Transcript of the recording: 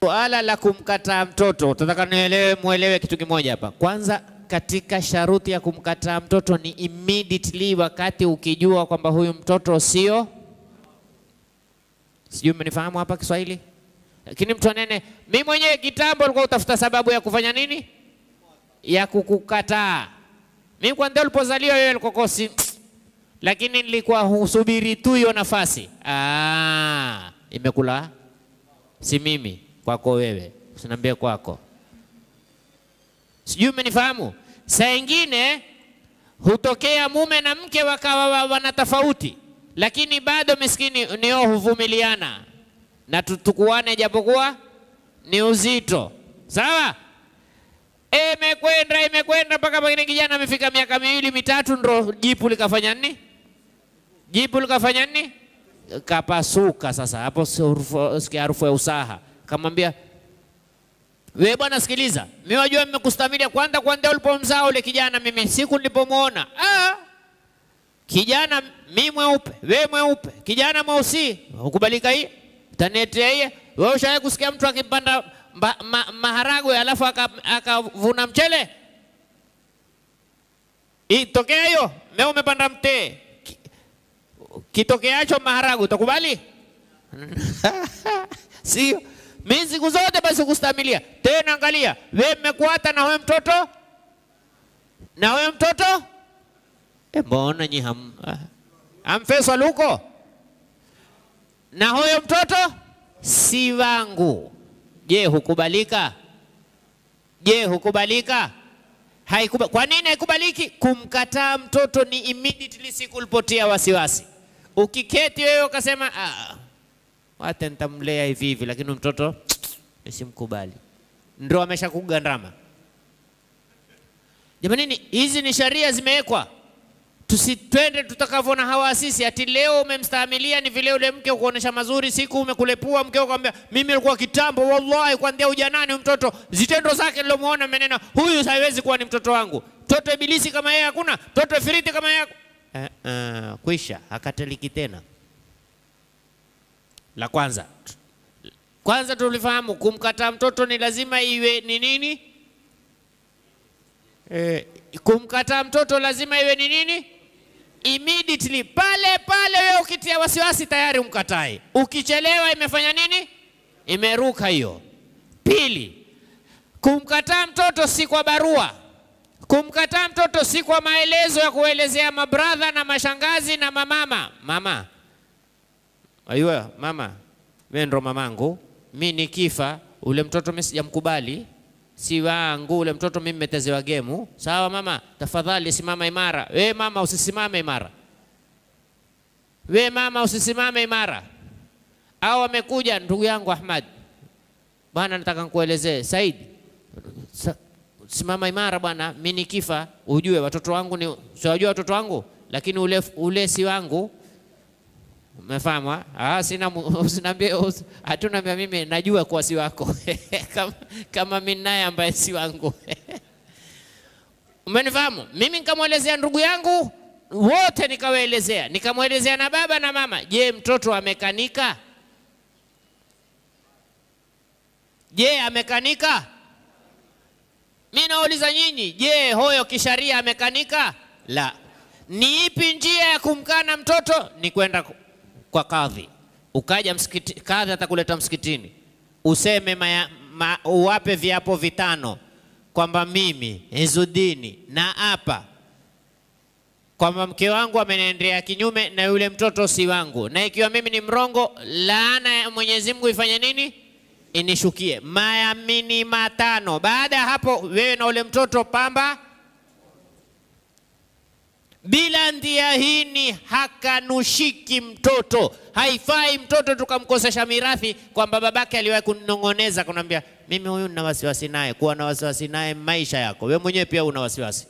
Suala la kumkataa mtoto, tunataka muelewe kitu kimoja hapa. Kwanza, katika sharuti ya kumkataa mtoto ni immediately, wakati ukijua kwamba huyu mtoto sio. Sijui mmenifahamu hapa Kiswahili? Lakini mtu anene, mimi mwenyewe kitambo nilikuwa utafuta sababu ya kufanya nini? Ya kukukataa. Mimi kwanza ulipozaliwa wewe ulikuwa kosi, lakini nilikuwa husubiri tu hiyo nafasi. Imekula si mimi, kwako wewe. Usiniambie kwako. Sijui mmenifahamu? Saa nyingine hutokea mume na mke wakawa wana tofauti, lakini bado miskini nio huvumiliana na tukuane japokuwa ni uzito. Sawa? Imekwenda mpaka pengine kijana amefika miaka 2 mitatu ndo jipu likafanya nini? Jipu likafanya nini? Kapasuka. Sasa hapo sikia harufu ya usaha. Kamwambia, wewe bwana sikiliza, mimi wajua nimekustamilia kwanza ulipomzaa ule kijana, mimi siku nilipomuona. Kijana mimi mweupe, wewe mweupe, kijana mweusi, ukubalika hii? Tanetea hii? Wewe ushawahi kusikia mtu akipanda maharagwe alafu akavuna mchele? Itokea hiyo, leo umepanda mtee. Kitokeacho maharagwe utakubali? Sio. Mimi siku zote basi kustamilia. Tena angalia, wewe mmekuata na wewe mtoto? Na wewe mtoto? Mbona nyi hamfeswa luko? Na huyo mtoto si wangu. Je, hukubalika? Je, hukubalika? Kwa nini haikubaliki? Kumkataa mtoto ni immediately sikulipotia wasiwasi. Ukiketi wewe ukasema wacha nitamlea hivi hivi, lakini mtoto nisimkubali, ndio ameshakugandama. Jamani, hizi ni sharia zimewekwa. Tusitwende tutakavyoona hawaasisi. Ati leo umemstahimilia ni vile ule mke ukuonesha mazuri, siku umekulepua mke ukamwambia mimi nilikuwa kitambo wallahi kuanzia ujanani mtoto zitendo zake nilomuona menena huyu haiwezi kuwa ni mtoto wangu. Mtoto ibilisi kama yeye hakuna, mtoto ifiriti kama yeye. Kwisha hakataliki tena. La kwanza tulifahamu kumkataa mtoto ni lazima iwe ni nini? Kumkataa mtoto lazima iwe ni nini? Immediately. Pale wewe ukitia wasiwasi tayari umkatae. Ukichelewa imefanya nini? Imeruka hiyo. Pili, kumkataa mtoto si kwa barua. Kumkataa mtoto si kwa maelezo ya kuelezea mabradha na mashangazi na mamama. Mama, ayua mama, wewe ndo mamangu, mimi nikifa ule mtoto mimi sijamkubali, si wangu ule mtoto, mimi nimetezewa gemu. Sawa mama, tafadhali simama imara. Wewe mama usisimame imara. Wewe mama usisimame imara. Au amekuja ndugu yangu Ahmad, bwana nataka nikuelezee. Said, simama imara bwana, mimi nikifa ujue watoto wangu ni siwajua watoto wangu, lakini ule si wangu. Umefahamu? Sina usiniambie hatuna mimi najua kuwa si wako. kama mimi naye ambaye si wangu. Umenifahamu? Mimi nikamwelezea ndugu yangu wote, nikamwelezea na baba na mama. Je, mtoto amekanika? Je, amekanika? Mimi nauliza nyinyi, je, hoyo kisharia amekanika? La. Ni ipi njia ya kumkana mtoto? Ni kwenda kwa kadhi. Ukaja msikiti, kadhi atakuleta msikitini. Useme uwape viapo 5 kwamba mimi Izudini na hapa kwamba mke wangu ameniendea kinyume na yule mtoto si wangu, na ikiwa mimi ni mrongo, laana ya Mwenyezi Mungu ifanye nini? Inishukie. Mayamini 5. Baada ya hapo wewe na ule mtoto pamba. Bila ndia hii ni hakanushiki mtoto. Haifai mtoto tukamkosesha mirathi kwamba babake aliwahi kunong'oneza kunambia mimi huyu nina wasiwasi naye. Kuwa na wasiwasi naye maisha yako. Wewe mwenyewe pia una wasiwasi.